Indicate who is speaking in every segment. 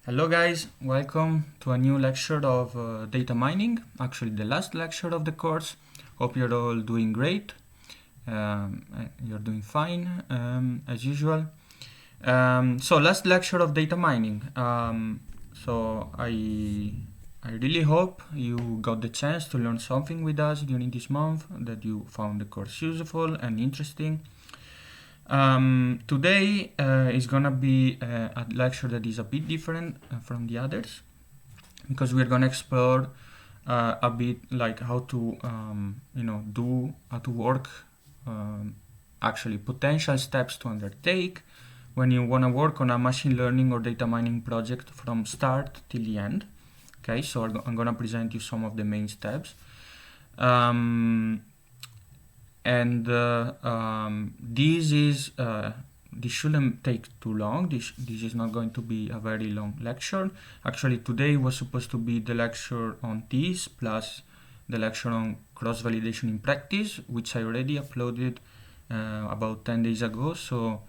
Speaker 1: Hello guys, welcome to a new lecture of data mining, actually the last lecture of the course. Hope you're all doing great. You're doing fine as usual. So last lecture of data mining. So I really hope you got the chance to learn something with us during this month, that you found the course useful and interesting. Today is gonna be a lecture that is a bit different from the others, because we're gonna explore a bit like how to how to work, actually potential steps to undertake when you want to work on a machine learning or data mining project from start till the end. Okay, so I'm gonna present you some of the main steps. This shouldn't take too long. This is not going to be a very long lecture. Actually, today was supposed to be the lecture on this plus the lecture on cross-validation in practice, which I already uploaded about 10 days ago. So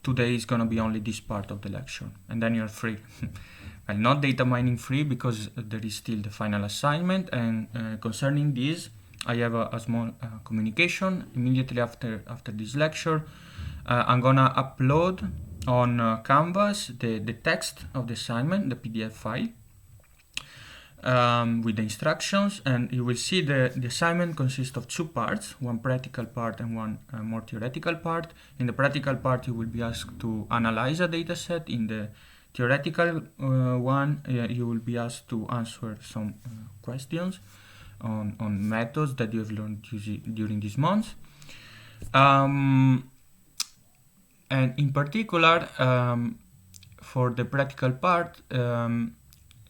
Speaker 1: today is gonna be only this part of the lecture, and then you're free. Well, not data mining free, because there is still the final assignment, and concerning this, I have a small communication immediately after this lecture. I'm gonna upload on Canvas the text of the assignment, the PDF file, with the instructions, and you will see the assignment consists of two parts, one practical part and one more theoretical part. In the practical part, you will be asked to analyze a data set. In the theoretical one, you will be asked to answer some questions on methods that you have learned during these months. And in particular, for the practical part,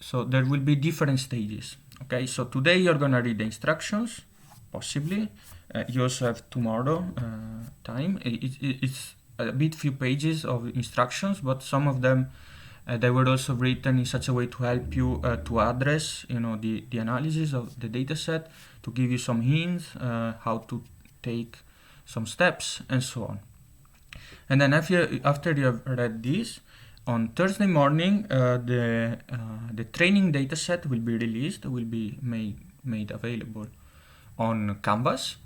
Speaker 1: so there will be different stages. Okay, so today you're gonna read the instructions, possibly. You also have tomorrow time. It's a bit few pages of instructions, but some of them they were also written in such a way to help you to address, the analysis of the data set, to give you some hints how to take some steps and so on. And then after you have read this, on Thursday morning, the training data set will be released, will be made available on Canvas.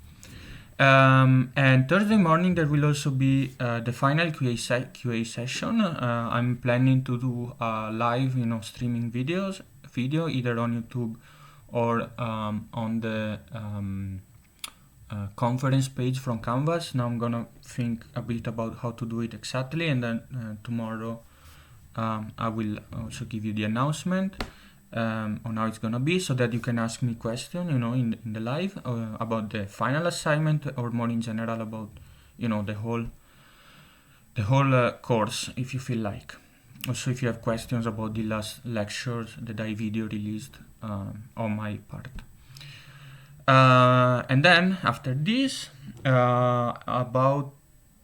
Speaker 1: And Thursday morning there will also be the final QA session. I'm planning to do a live, streaming video either on YouTube or on the conference page from Canvas. Now I'm gonna think a bit about how to do it exactly, and then tomorrow I will also give you the announcement on how it's gonna be, so that you can ask me questions, in the live about the final assignment, or more in general about, the whole course, if you feel like. Also, if you have questions about the last lectures that I video released on my part. And then after this, about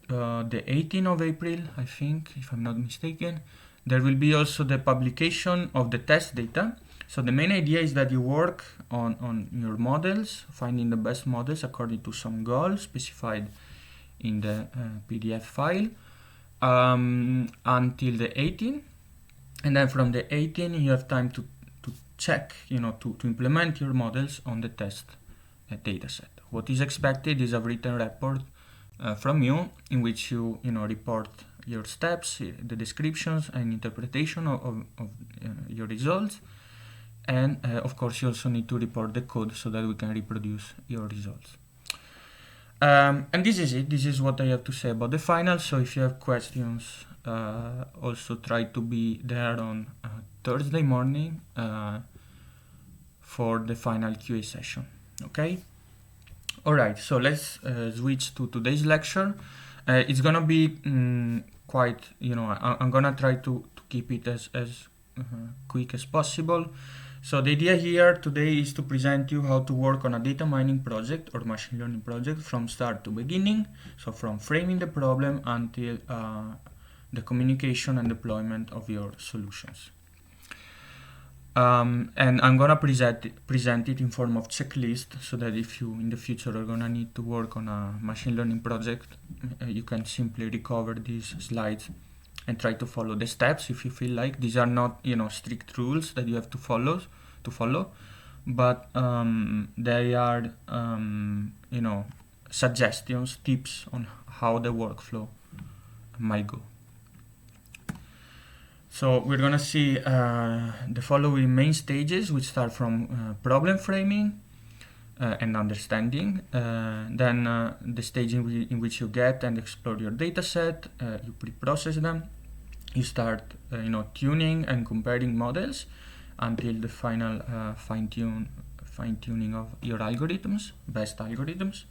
Speaker 1: the 18th of April, I think, if I'm not mistaken, there will be also the publication of the test data. So the main idea is that you work on your models, finding the best models according to some goals specified in the PDF file, until the 18th. And then from the 18th, you have time to check, to implement your models on the test dataset. What is expected is a written report from you, in which you report your steps, the descriptions and interpretation of your results, and of course you also need to report the code so that we can reproduce your results. And this is it. This is what I have to say about the final. So if you have questions, also try to be there on Thursday morning for the final QA session. Okay. All right. So let's switch to today's lecture. It's gonna be quite, I'm gonna try to keep it as quick as possible. So the idea here today is to present you how to work on a data mining project or machine learning project from start to beginning. So from framing the problem until the communication and deployment of your solutions. And I'm gonna present it in form of checklist, so that if you in the future are gonna need to work on a machine learning project, you can simply recover these slides and try to follow the steps if you feel like. These are not, strict rules that you have to follow, but they are, suggestions, tips on how the workflow might go. So we're gonna see the following main stages, which start from problem framing and understanding. Then the stage in which you get and explore your data set, you pre-process them, you start tuning and comparing models until the final fine-tuning of your algorithms, best algorithms.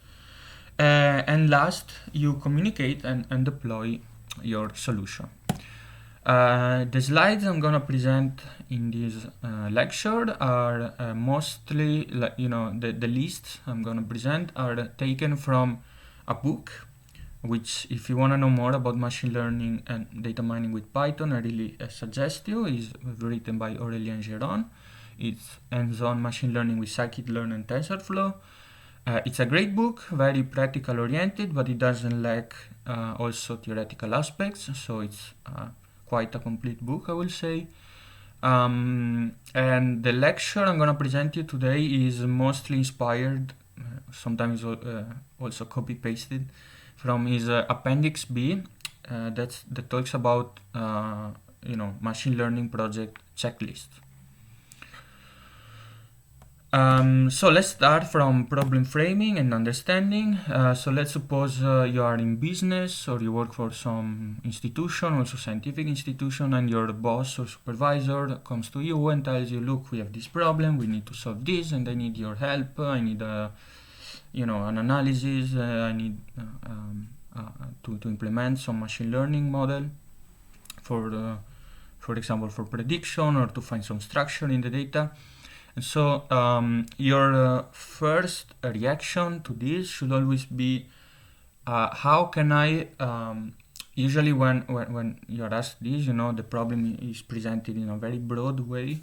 Speaker 1: And last, you communicate and deploy your solution. The slides I'm gonna present in this lecture are mostly, the lists I'm gonna present are taken from a book, which, if you wanna know more about machine learning and data mining with Python, I really suggest you. Is written by Aurélien Géron. It's hands-on machine learning with scikit-learn and TensorFlow. It's a great book, very practical oriented, but it doesn't lack also theoretical aspects, so it's quite a complete book, I will say. And the lecture I'm gonna present you today is mostly inspired, sometimes also copy-pasted, from his Appendix B, that talks about machine learning project checklist. So let's start from problem framing and understanding. So let's suppose you are in business or you work for some institution, also scientific institution, and your boss or supervisor comes to you and tells you, look, we have this problem, we need to solve this, and I need your help. I need an analysis. I need to implement some machine learning model for example, for prediction or to find some structure in the data. And so your first reaction to this should always be, how can I, usually when you're asked this, the problem is presented in a very broad way.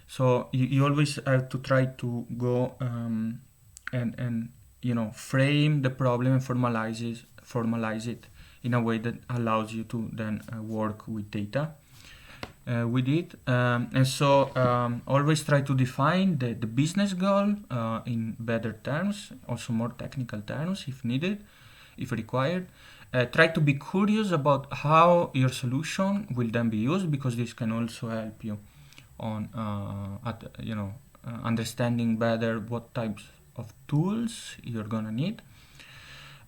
Speaker 1: So you always have to try to go and frame the problem and formalize it in a way that allows you to then work with data. With it, and so always try to define the business goal in better terms, also more technical terms if needed, if required. Try to be curious about how your solution will then be used, because this can also help you on understanding better what types of tools you're gonna need,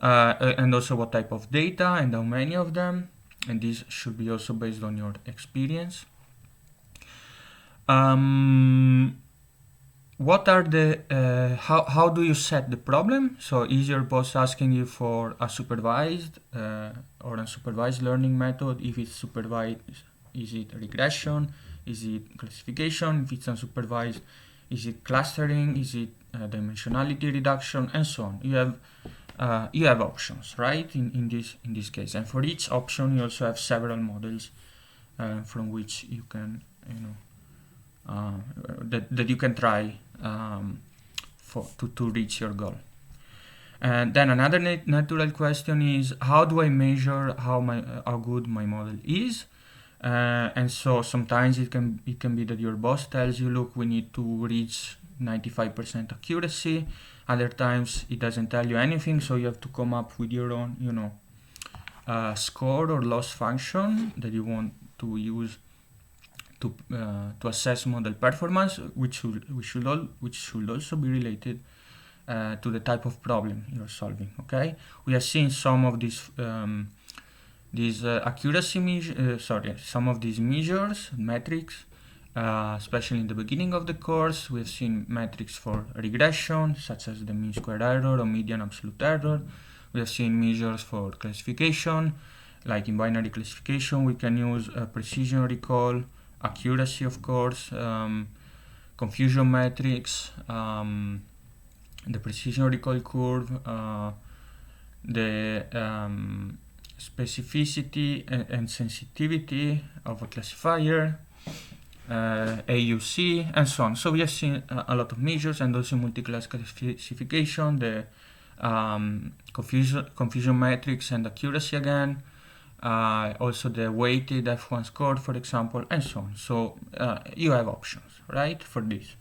Speaker 1: and also what type of data and how many of them. And this should be also based on your experience. What are the how do you set the problem? So is your boss asking you for a supervised or unsupervised learning method? If it's supervised, is it regression? Is it classification? If it's unsupervised, is it clustering? Is it dimensionality reduction? And so on. You have options, right? In this case, and for each option, you also have several models from which you can that you can try to reach your goal. And then another natural question is, how do I measure how good my model is? And so sometimes it can be that your boss tells you, look, we need to reach 95% accuracy. Other times it doesn't tell you anything, so you have to come up with your own, score or loss function that you want to use to assess model performance, which should also be related to the type of problem you're solving. Okay, we have seen some of these some of these measures, metrics. Especially in the beginning of the course, we have seen metrics for regression, such as the mean square error or median absolute error. We have seen measures for classification, like in binary classification, we can use precision recall, accuracy, of course, confusion metrics, the precision recall curve, the specificity and sensitivity of a classifier, AUC, and so on. So we have seen a lot of measures, and also multi-class classification, the confusion metrics and accuracy again, also the weighted F1 score, for example, and so on. So you have options, right, for this.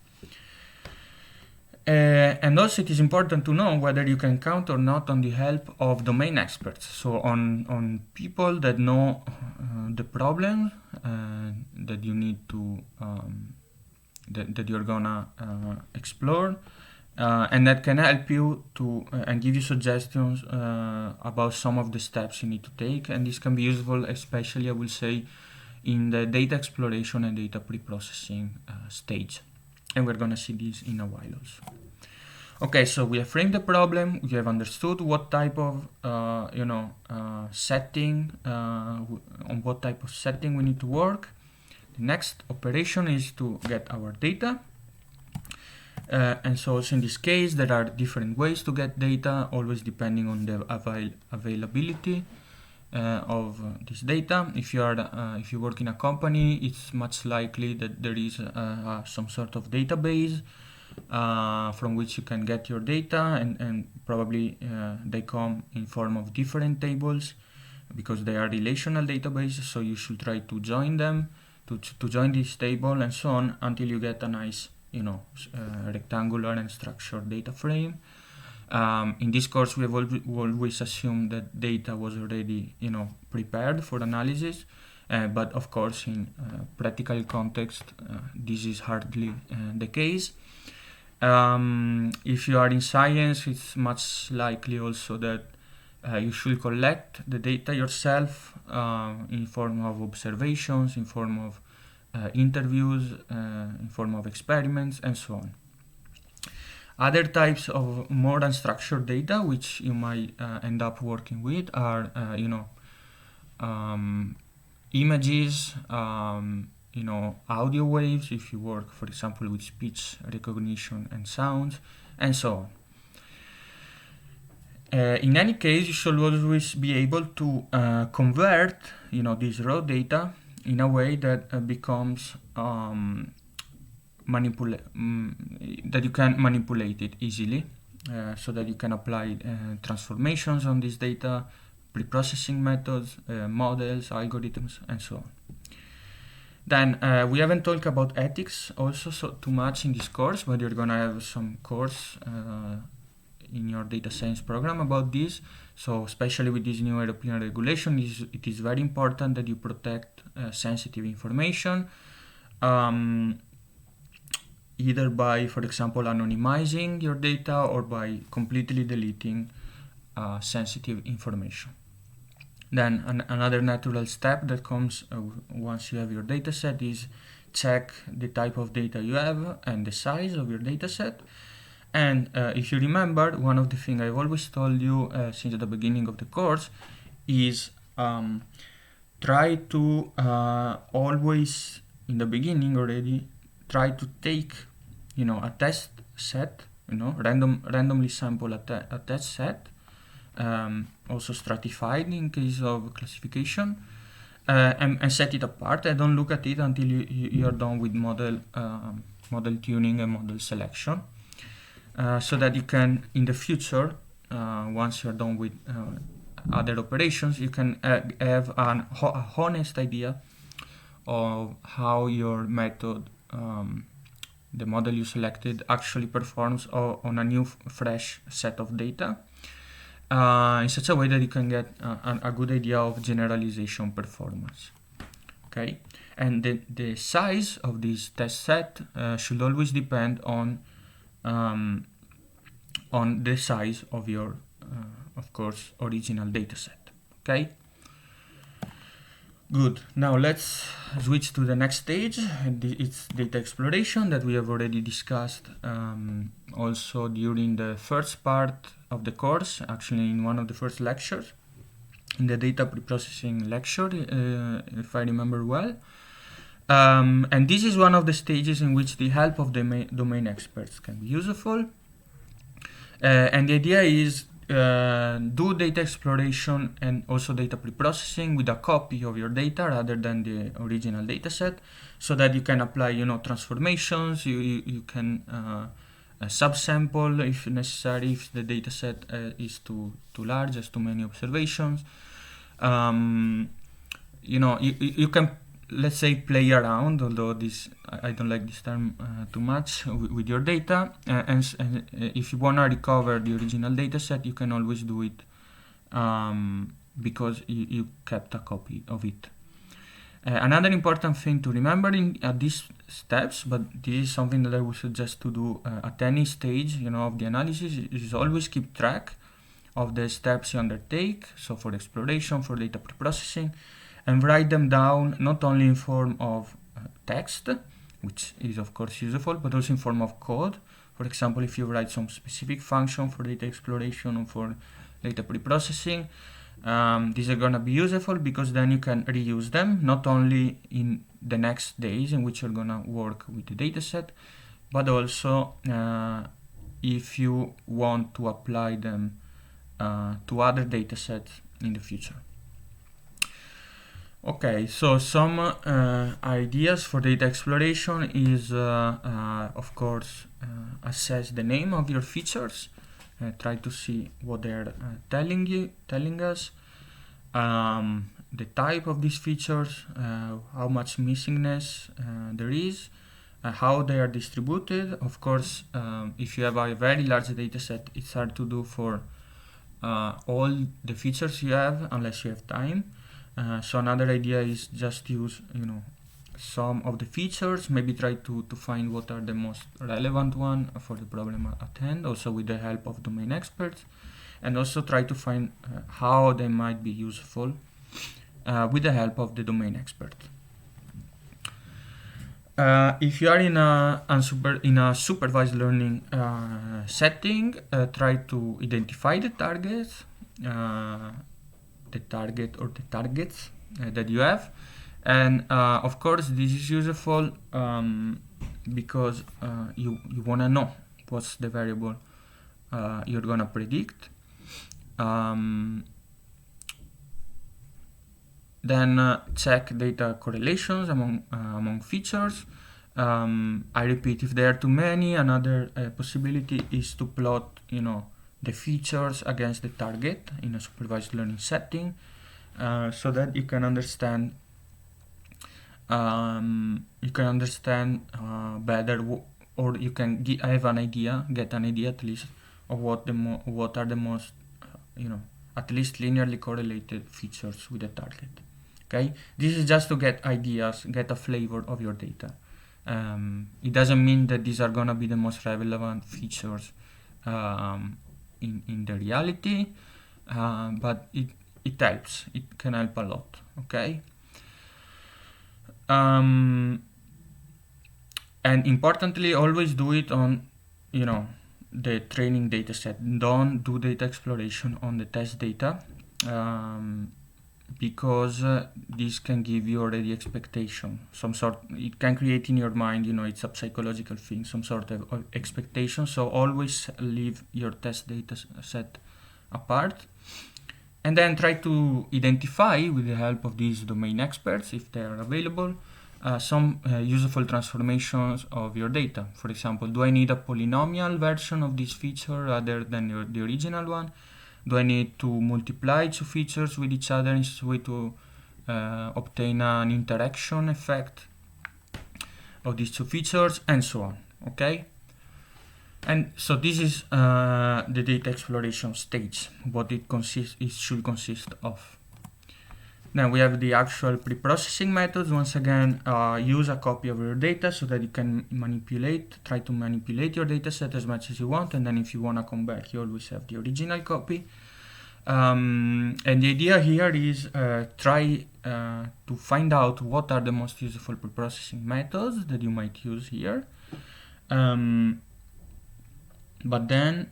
Speaker 1: And also it is important to know whether you can count or not on the help of domain experts. So on people that know the problem that you need to, that you're gonna explore, and that can help you to and give you suggestions about some of the steps you need to take. And this can be useful, especially I will say, in the data exploration and data pre-processing stage. And we're gonna see this in a while also. Okay, so we have framed the problem, we have understood what type of setting, on what type of setting we need to work. The next operation is to get our data. And so also in this case, there are different ways to get data, always depending on the availability of this data. If you work in a company, it's much likely that there is some sort of database from which you can get your data, and probably they come in form of different tables because they are relational databases. So you should try to join them, to join this table and so on until you get a nice, rectangular and structured data frame. In this course, we have always assumed that data was already, prepared for analysis. But of course, in practical context, this is hardly the case. If you are in science, it's much likely also that you should collect the data yourself in form of observations, in form of interviews, in form of experiments, and so on. Other types of more unstructured data which you might end up working with are, images, audio waves, if you work, for example, with speech recognition and sounds, and so on. In any case, you should always be able to convert, this raw data in a way that becomes that you can manipulate it easily, so that you can apply transformations on this data, pre-processing methods, models, algorithms, and so on. Then we haven't talked about ethics also too much in this course, but you're gonna have some course in your data science program about this. So especially with this new European regulation, it is very important that you protect sensitive information, either by, for example, anonymizing your data or by completely deleting sensitive information. Then another natural step that comes once you have your data set is check the type of data you have and the size of your data set. And if you remember, one of the things I've always told you since the beginning of the course is try to always, in the beginning already, try to take, a test set, randomly sample a test set, also stratified in case of classification, and set it apart. And don't look at it until you're done with model tuning and model selection, so that you can, in the future, once you're done with other operations, you can have a honest idea of how your method, the model you selected, actually performs on a new fresh set of data, in such a way that you can get a good idea of generalization performance. Okay, and the size of this test set should always depend on the size of your, of course, original data set. Okay. Good. Now let's switch to the next stage. It's data exploration that we have already discussed also during the first part of the course, actually in one of the first lectures, in the data preprocessing lecture, if I remember well. And this is one of the stages in which the help of the domain experts can be useful. And the idea is do data exploration and also data preprocessing with a copy of your data rather than the original data set, so that you can apply, transformations. You can subsample if necessary, if the data set is too large, has too many observations. You can, let's say, play around, although I don't like this term too much, with your data. And if you want to recover the original data set, you can always do it because you kept a copy of it. Another important thing to remember at these steps, but this is something that I would suggest to do at any stage, of the analysis, is always keep track of the steps you undertake. So for exploration, for data preprocessing, and write them down not only in form of text, which is of course useful, but also in form of code. For example, if you write some specific function for data exploration or for data preprocessing, these are going to be useful because then you can reuse them not only in the next days in which you're going to work with the dataset, but also if you want to apply them to other datasets in the future. Okay, so some ideas for data exploration is, of course, assess the name of your features. Try to see what they're telling us, the type of these features, how much missingness there is, how they are distributed. Of course, if you have a very large data set, it's hard to do for all the features you have unless you have time. So another idea is just use, some of the features, maybe try to find what are the most relevant one for the problem at hand, also with the help of domain experts, and also try to find how they might be useful with the help of the domain expert. If you are in a supervised learning setting, try to identify the targets, targets that you have. And of course, this is useful because you want to know what's the variable you're going to predict. Then check data correlations among features. I repeat, if there are too many, another possibility is to plot, the features against the target in a supervised learning setting, so that you can understand better, or you can get an idea at least of what are the most, at least linearly correlated features with the target. Okay, this is just to get ideas, get a flavor of your data. It doesn't mean that these are gonna be the most relevant features in the reality, but it helps. It can help a lot. Okay. And importantly, always do it on, the training data set. Don't do data exploration on the test data, because this can give you already expectation. It can create in your mind, it's a psychological thing, some sort of expectation. So always leave your test data set apart. And then try to identify, with the help of these domain experts, if they are available, some useful transformations of your data. For example, do I need a polynomial version of this feature rather than the original one? Do I need to multiply two features with each other in such a way to obtain an interaction effect of these two features, and so on? Okay? And so this is the data exploration stage, what it should consist of. Then we have the actual preprocessing methods. Once again, use a copy of your data so that you can try to manipulate your data set as much as you want, and then if you want to come back, you always have the original copy. And the idea here is try to find out what are the most useful preprocessing methods that you might use here. But then,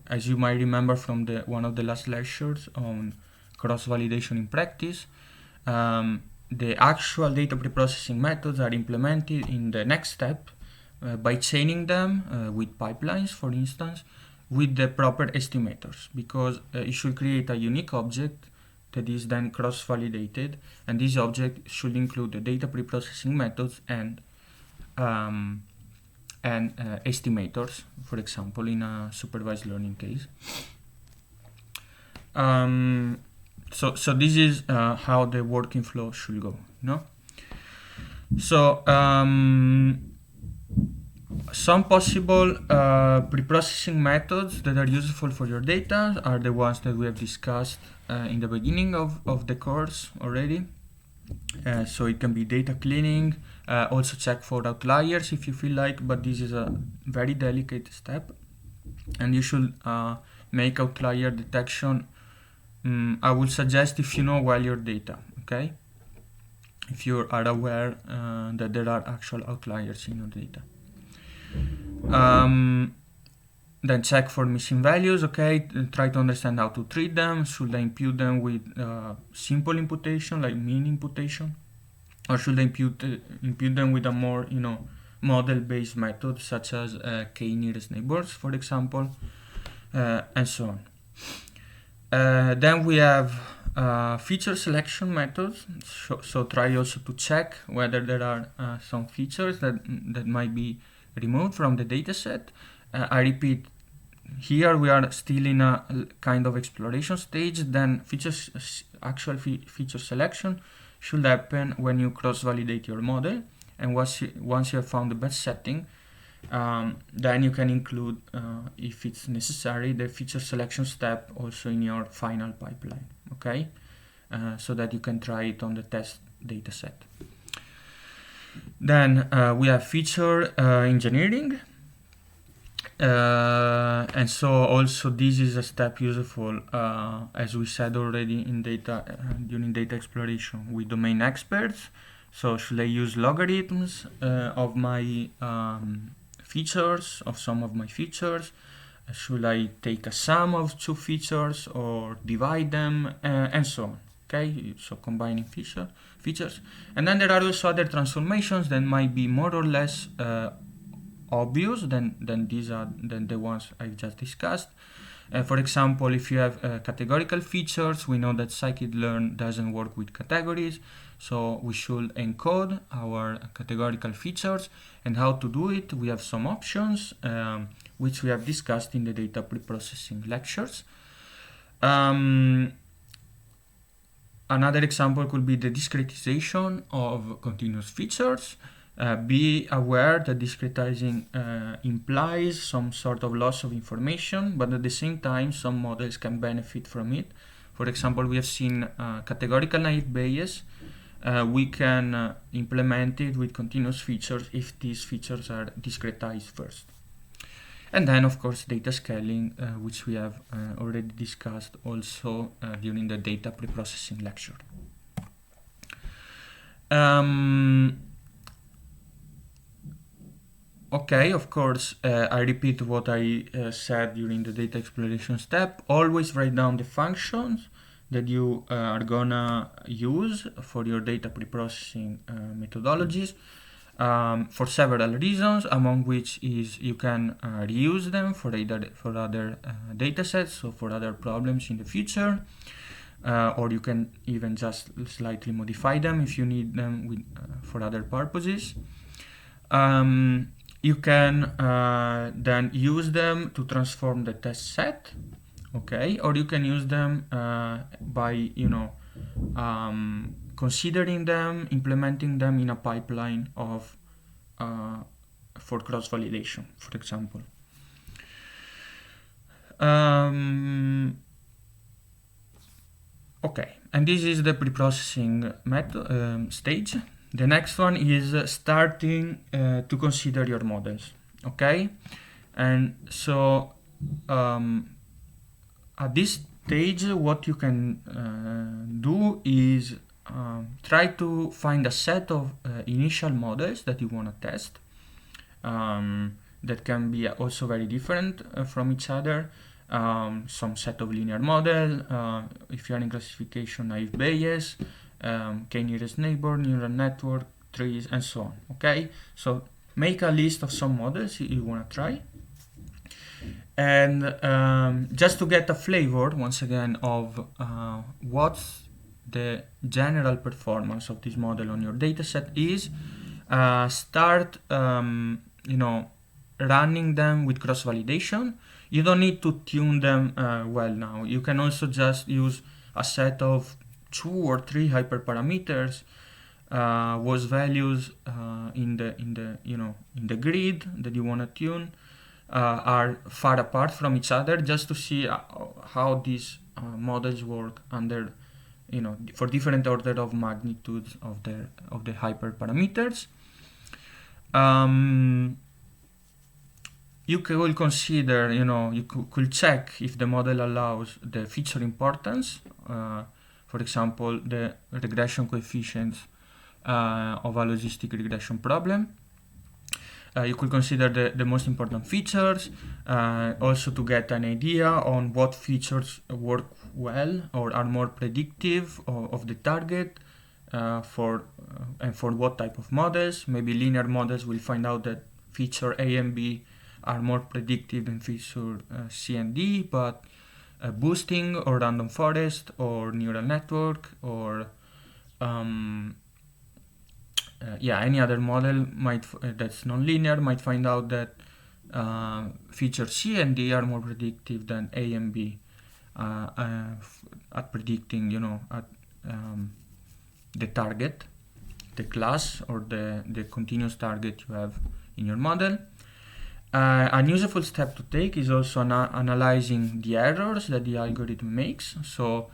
Speaker 1: as you might remember from one of the last lectures on cross-validation in practice, the actual data preprocessing methods are implemented in the next step by chaining them with pipelines, for instance, with the proper estimators, because you should create a unique object that is then cross-validated, and this object should include the data preprocessing methods and estimators, for example, in a supervised learning case. So this is how the working flow should go, So some possible preprocessing methods that are useful for your data are the ones that we have discussed in the beginning of the course already. So it can be data cleaning, also check for outliers if you feel like, but this is a very delicate step, and you should make outlier detection. I would suggest if you know well your data, okay? If you are aware that there are actual outliers in your data. Then check for missing values, okay? Try to understand how to treat them. Should I impute them with simple imputation, like mean imputation? Or should I impute them with a more, model-based method, such as k-nearest neighbors, for example, and so on. Then we have feature selection methods. So try also to check whether there are some features that might be removed from the dataset. I repeat, here we are still in a kind of exploration stage. Then actual feature selection should happen when you cross-validate your model, and once you have found the best setting, then you can include, if it's necessary, the feature selection step also in your final pipeline, okay? So that you can try it on the test dataset. Then we have feature engineering. And so also this is a step useful, as we said already in during data exploration, with domain experts. So should I use logarithms of my features, of some of my features? Should I take a sum of two features or divide them, and so on? Okay, so combining features. And then there are also other transformations that might be more or less obvious than the ones I just discussed. For example, if you have categorical features, we know that scikit-learn doesn't work with categories, so we should encode our categorical features. And how to do it, we have some options, which we have discussed in the data preprocessing lectures. Another example could be the discretization of continuous features. Be aware that discretizing implies some sort of loss of information, but at the same time, some models can benefit from it. For example, we have seen categorical naive Bayes. We can implement it with continuous features if these features are discretized first. And then, of course, data scaling, which we have already discussed also during the data preprocessing lecture. Okay, of course, I repeat what I said during the data exploration step. Always write down the functions that you are gonna use for your data preprocessing methodologies, for several reasons, among which is you can reuse them for other datasets, so for other problems in the future, or you can even just slightly modify them if you need them for other purposes. You can then use them to transform the test set, okay? Or you can use them by, considering them, implementing them in a pipeline for cross-validation, for example. Okay, and this is the preprocessing method stage. The next one is starting to consider your models, okay? And so at this stage, what you can do is try to find a set of initial models that you want to test, that can be also very different from each other. Some set of linear model, if you are in classification, naive Bayes, k-nearest neighbor, neural network, trees, and so on, okay? So make a list of some models you want to try. And just to get a flavor, once again, of what's the general performance of this model on your dataset is, start, running them with cross-validation. You don't need to tune them well now. You can also just use a set of 2 or 3 hyperparameters whose values in the grid that you want to tune are far apart from each other, just to see how these models work under, for different order of magnitudes of the hyperparameters. You will consider, you could check if the model allows the feature importance, for example, the regression coefficients of a logistic regression problem. You could consider the most important features, also to get an idea on what features work well or are more predictive of the target and for what type of models. Maybe linear models will find out that feature A and B are more predictive than feature C and D, but boosting or random forest or neural network or any other model that's nonlinear might find out that feature C and D are more predictive than A and B at predicting, the target, the class, or the continuous target you have in your model. An useful step to take is also analyzing the errors that the algorithm makes. So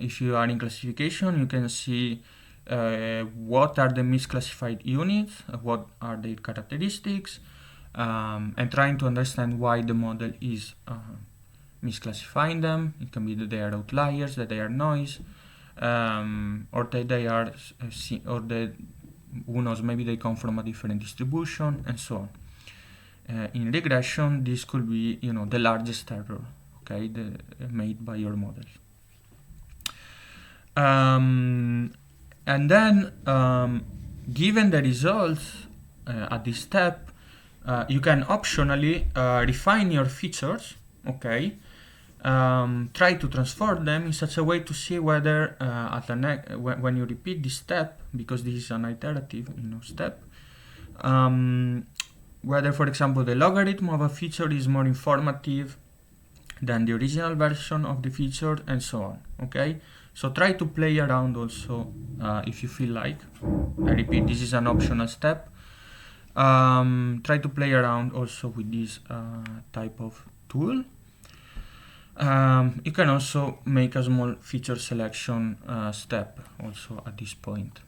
Speaker 1: if you are in classification, you can see what are the misclassified units, what are their characteristics, and trying to understand why the model is misclassifying them. It can be that they are outliers, that they are noise, or that they are, who knows, maybe they come from a different distribution, and so on. In regression, this could be, the largest error, okay, made by your model. And then, given the results at this step, you can optionally refine your features, okay? Try to transform them in such a way to see whether when you repeat this step, because this is an iterative step, whether, for example, the logarithm of a feature is more informative than the original version of the feature, and so on, okay? So try to play around also if you feel like. I repeat, this is an optional step. Try to play around also with this type of tool. You can also make a small feature selection step also at this point.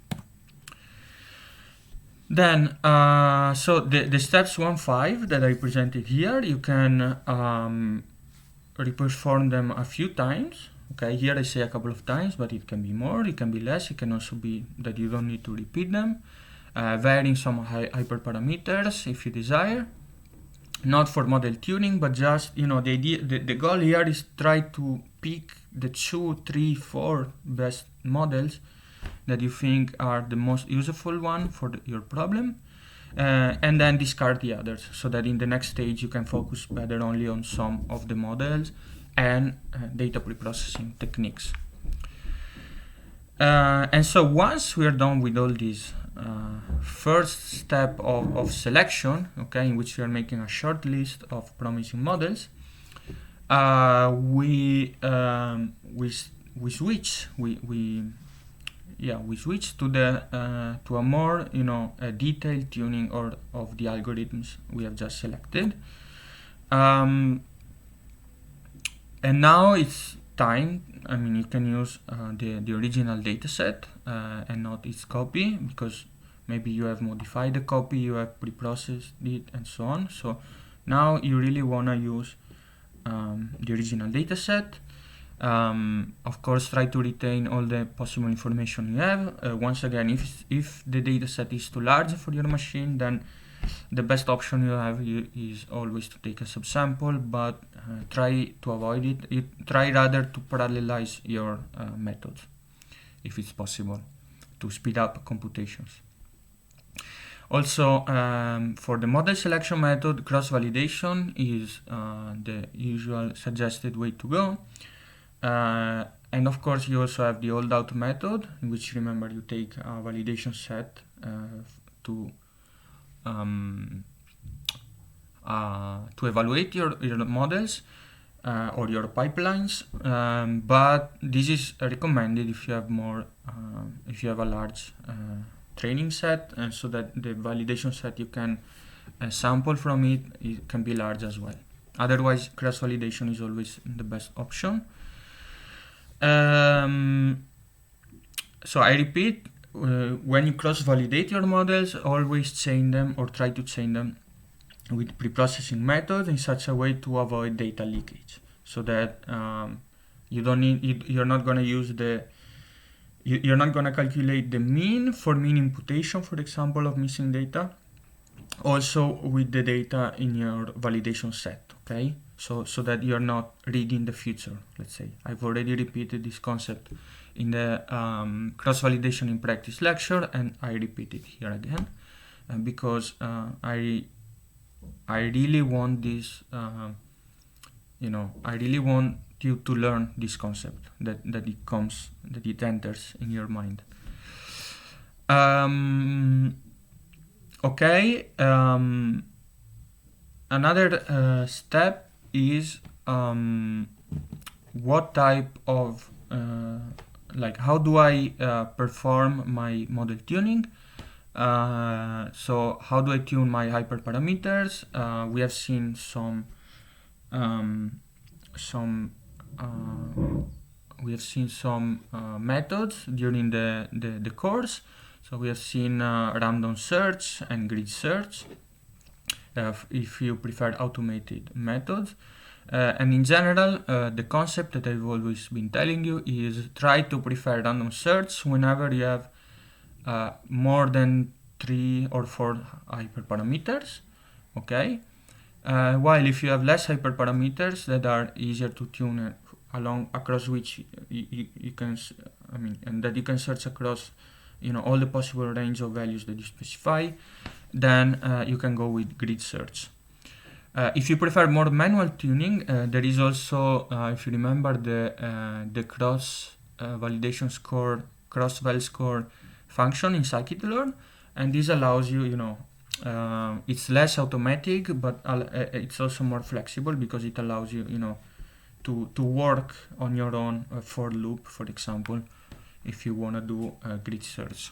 Speaker 1: Then, so the steps 1-5 that I presented here, you can reperform them a few times. Okay, here I say a couple of times, but it can be more, it can be less, it can also be that you don't need to repeat them. Varying some hyperparameters if you desire. Not for model tuning, but just, the goal here is try to pick the 2, 3, 4 best models that you think are the most useful one for your problem, and then discard the others, so that in the next stage you can focus better only on some of the models and data preprocessing techniques. And so once we are done with all these first step of selection, okay, in which we are making a short list of promising models, we switch to a more detailed tuning of the algorithms we have just selected. And now it's time. I mean, you can use the original dataset and not its copy, because maybe you have modified the copy, you have preprocessed it, and so on. So now you really want to use the original dataset. Of course, try to retain all the possible information you have. Once again, if the dataset is too large for your machine, then the best option you have is always to take a subsample, but try to avoid it. Try rather to parallelize your methods, if it's possible, to speed up computations. Also, for the model selection method, cross-validation is the usual suggested way to go. And of course, you also have the hold-out method, in which, remember, you take a validation set to evaluate your models. or your pipelines, but this is recommended if you have more, if you have a large training set, and so that the validation set you can sample from it can be large as well. Otherwise, cross-validation is always the best option. So I repeat, when you cross-validate your models, always chain them or try to chain them with pre-processing methods in such a way to avoid data leakage, so that you don't need, you're not going to use you're not going to calculate the mean for mean imputation, for example, of missing data, also with the data in your validation set, okay? So that you're not rigging the future, let's say. I've already repeated this concept in the cross-validation in practice lecture, and I repeat it here again, because I really want this, I really want you to learn this concept, that it enters in your mind. Okay, another step is what type of, how do I perform my model tuning? So how do I tune my hyperparameters? We have seen some methods during the course. So we have seen random search and grid search, if you prefer automated methods. And in general, the concept that I've always been telling you is try to prefer random search whenever you have more than 3 or 4 hyperparameters, okay? While if you have less hyperparameters that are easier to tune across which you can, and that you can search across, all the possible range of values that you specify, then you can go with grid search. If you prefer more manual tuning, there is also, if you remember, the cross validation score, cross-val score function in scikit-learn, and this allows you, it's less automatic, but it's also more flexible, because it allows you, to work on your own for loop, for example, if you want to do a grid search.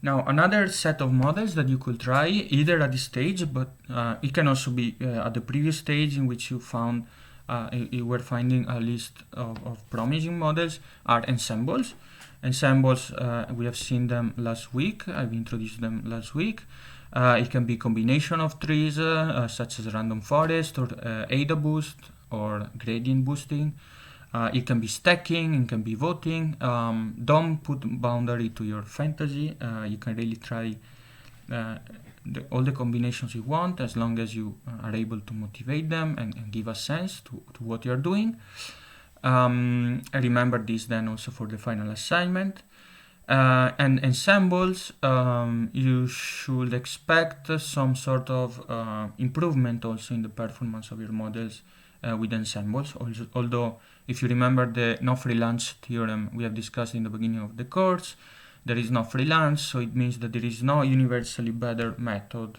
Speaker 1: Now, another set of models that you could try, either at this stage, but it can also be at the previous stage in which you found you were finding a list of promising models, are ensembles. Ensembles, we have seen them last week. I've introduced them last week. It can be combination of trees, such as random forest or ADA boost or gradient boosting. It can be stacking, it can be voting. Don't put boundary to your fantasy. You can really try all the combinations you want, as long as you are able to motivate them and give a sense to what you're doing. Remember this then also for the final assignment. And ensembles, you should expect some sort of improvement also in the performance of your models with ensembles. Although, if you remember the no free lunch theorem we have discussed in the beginning of the course, there is no free lunch, so it means that there is no universally better method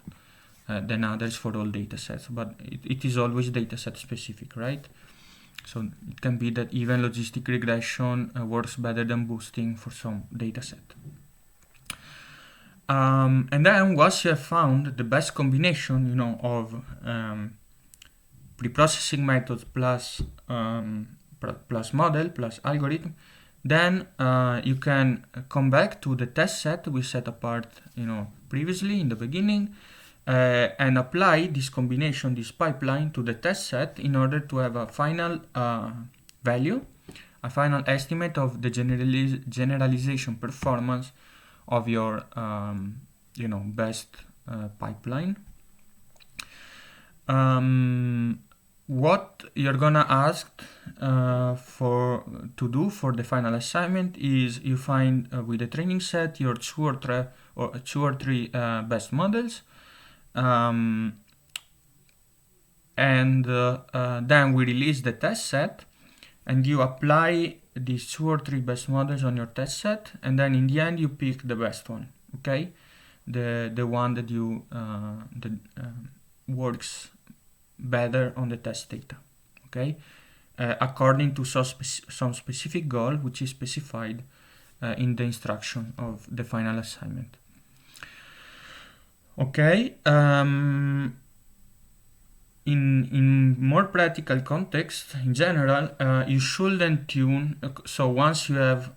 Speaker 1: than others for all datasets, but it is always dataset specific, right? So it can be that even logistic regression works better than boosting for some dataset. And then once you have found the best combination, of preprocessing methods plus model plus algorithm, then you can come back to the test set we set apart, previously in the beginning, and apply this combination, this pipeline, to the test set in order to have a final value, a final estimate of the generalization performance of your best pipeline. What you're gonna ask to do for the final assignment is you find with the training set your two or three best models, and then we release the test set, and you apply these 2 or 3 best models on your test set, and then in the end you pick the best one, okay? The one that you works better on the test data, okay? According to some specific goal which is specified in the instruction of the final assignment. Okay. In more practical context, in general, you shouldn't tune. So once you have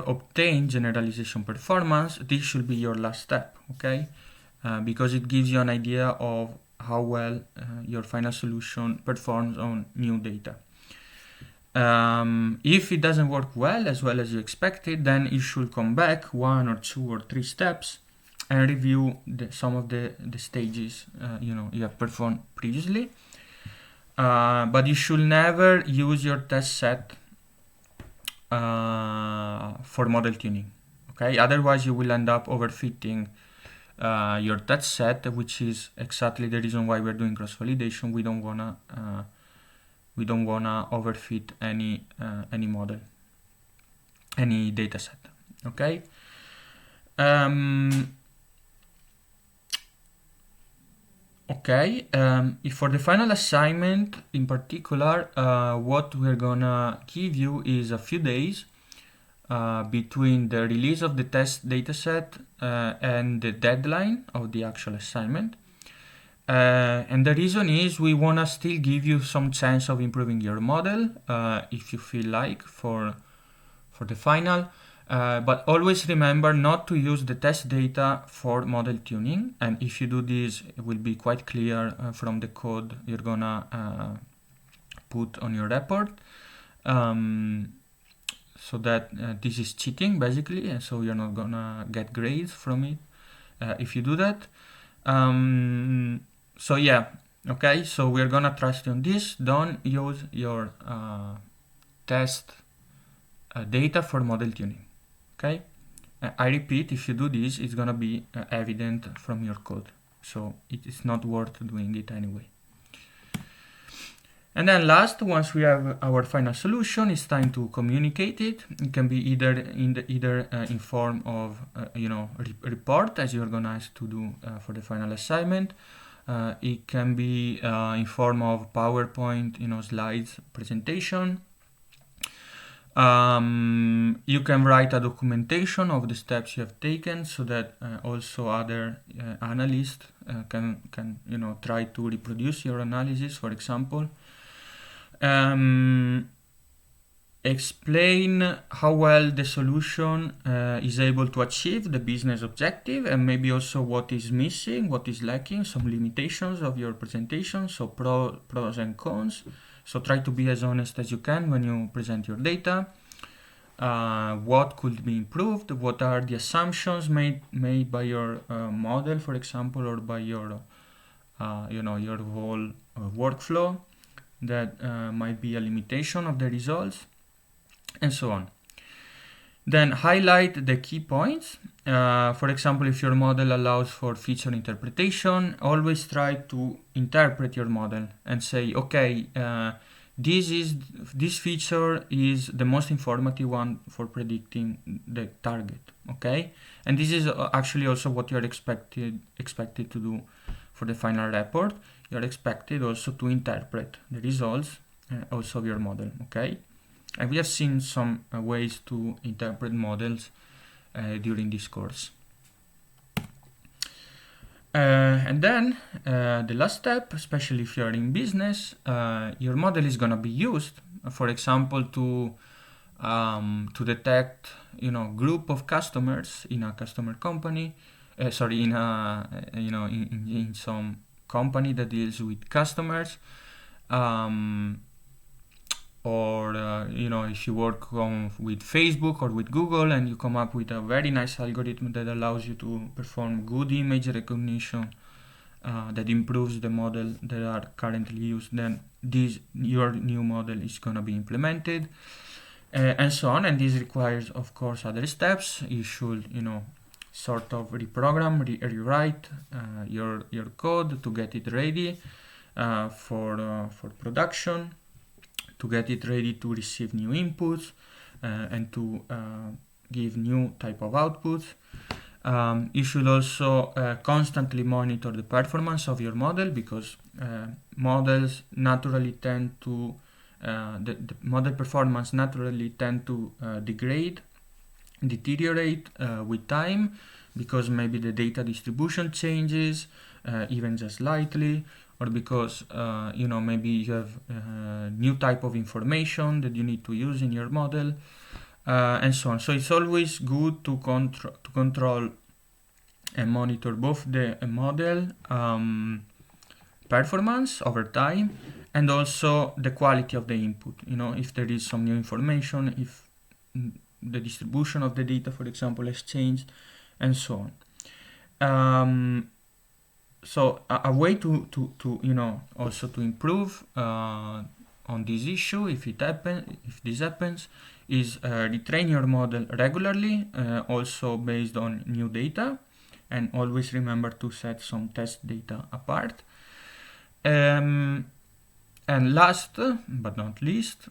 Speaker 1: obtained generalization performance, this should be your last step, okay? Because it gives you an idea of how well your final solution performs on new data. If it doesn't work well as you expected, then you should come back 1 or 2 or 3 steps and review some of the stages you have performed previously. But you should never use your test set for model tuning, okay? Otherwise you will end up overfitting your test set, which is exactly the reason why we're doing cross-validation. We don't wanna overfit any model, any data set, okay? If for the final assignment in particular, what we're gonna give you is a few days between the release of the test dataset and the deadline of the actual assignment. And the reason is we wanna still give you some chance of improving your model if you feel like for the final. But always remember not to use the test data for model tuning, and if you do this, it will be quite clear from the code you're gonna put on your report, so that this is cheating basically, and so you're not gonna get grades from it if you do that. So yeah, okay, so we're gonna trust you on this. Don't use your test data for model tuning. Okay, I repeat, if you do this, it's gonna be evident from your code, so it is not worth doing it anyway. And then last, once we have our final solution, it's time to communicate it. It can be either in form of report, as you're gonna ask to do for the final assignment. It can be in form of PowerPoint, slides presentation. You can write a documentation of the steps you have taken, so that also other analysts can try to reproduce your analysis, for example. Explain how well the solution is able to achieve the business objective, and maybe also what is missing, what is lacking, some limitations of your presentation, so pros and cons. So try to be as honest as you can when you present your data. What could be improved? What are the assumptions made by your model, for example, or by your your whole workflow that might be a limitation of the results, and so on. Then highlight the key points. For example, if your model allows for feature interpretation, always try to interpret your model and say, okay, this feature is the most informative one for predicting the target, okay? And this is actually also what you're expected to do for the final report. You're expected also to interpret the results also of your model, okay? And we have seen some ways to interpret models during this course. And then the last step, especially if you're in business, your model is gonna be used, for example, to detect, group of customers in a customer company. In some company that deals with customers. Or if you work with Facebook or with Google and you come up with a very nice algorithm that allows you to perform good image recognition that improves the model that are currently used, then your new model is going to be implemented, and so on. And this requires, of course, other steps. You should sort of reprogram, rewrite your code to get it ready for production, to get it ready to receive new inputs and to give new type of outputs. You should also constantly monitor the performance of your model, because models naturally tend to the model performance naturally tend to deteriorate with time, because maybe the data distribution changes even just slightly, or because maybe you have new type of information that you need to use in your model, and so on. So it's always good to control and monitor both the model performance over time and also the quality of the input. If there is some new information, if the distribution of the data, for example, has changed, and so on. So a way to also to improve on this issue, if this happens, is retrain your model regularly, also based on new data, and always remember to set some test data apart. And last but not least,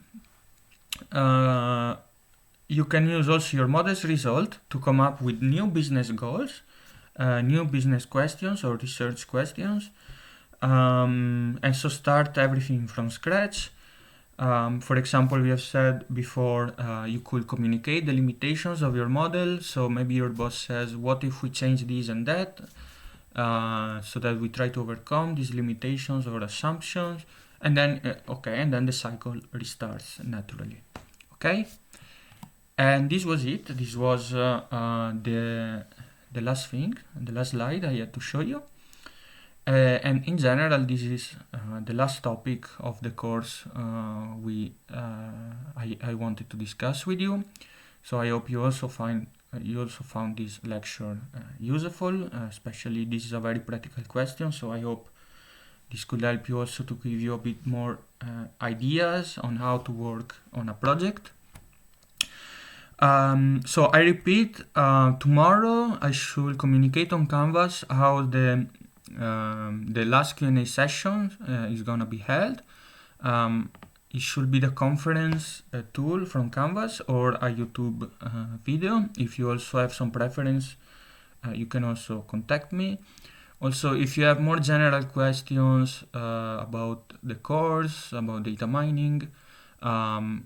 Speaker 1: you can use also your model's result to come up with new business goals, new business questions or research questions, and so start everything from scratch. For example, we have said before, you could communicate the limitations of your model. So maybe your boss says, what if we change this and that, so that we try to overcome these limitations or assumptions, and then and then the cycle restarts naturally. Okay, and this was it. This was the last thing, the last slide I had to show you. And in general, this is the last topic of the course I wanted to discuss with you. So I hope you also found this lecture useful. Especially, this is a very practical question, so I hope this could help you also to give you a bit more ideas on how to work on a project. So I repeat, tomorrow I should communicate on Canvas how the last Q&A session is gonna be held. It should be the conference tool from Canvas or a YouTube video. If you also have some preference, you can also contact me. Also, if you have more general questions about the course, about data mining,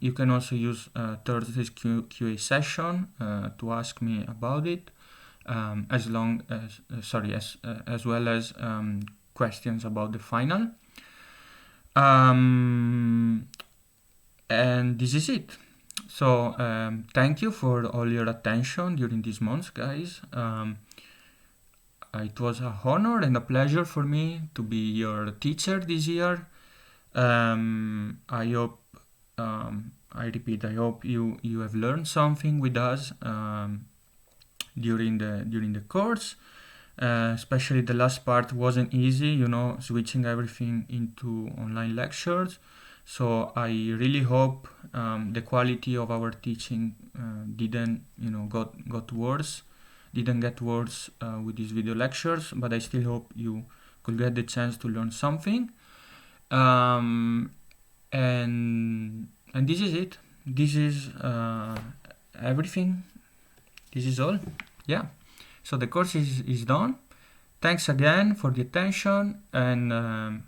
Speaker 1: you can also use Thursday's QA session to ask me about it. As well as questions about the final. And this is it. So thank you for all your attention during these months, guys. It was an honor and a pleasure for me to be your teacher this year. I hope, I repeat, I hope you have learned something with us during the course. Especially the last part wasn't easy, switching everything into online lectures. So I really hope the quality of our teaching didn't get worse with these video lectures, but I still hope you could get the chance to learn something. And this is it. This is everything. This is all. Yeah. So the course is done. Thanks again for the attention, and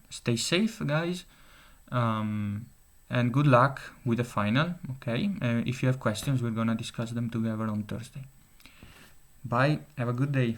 Speaker 1: stay safe, guys. And good luck with the final. Okay. If you have questions, we're gonna discuss them together on Thursday. Bye. Have a good day.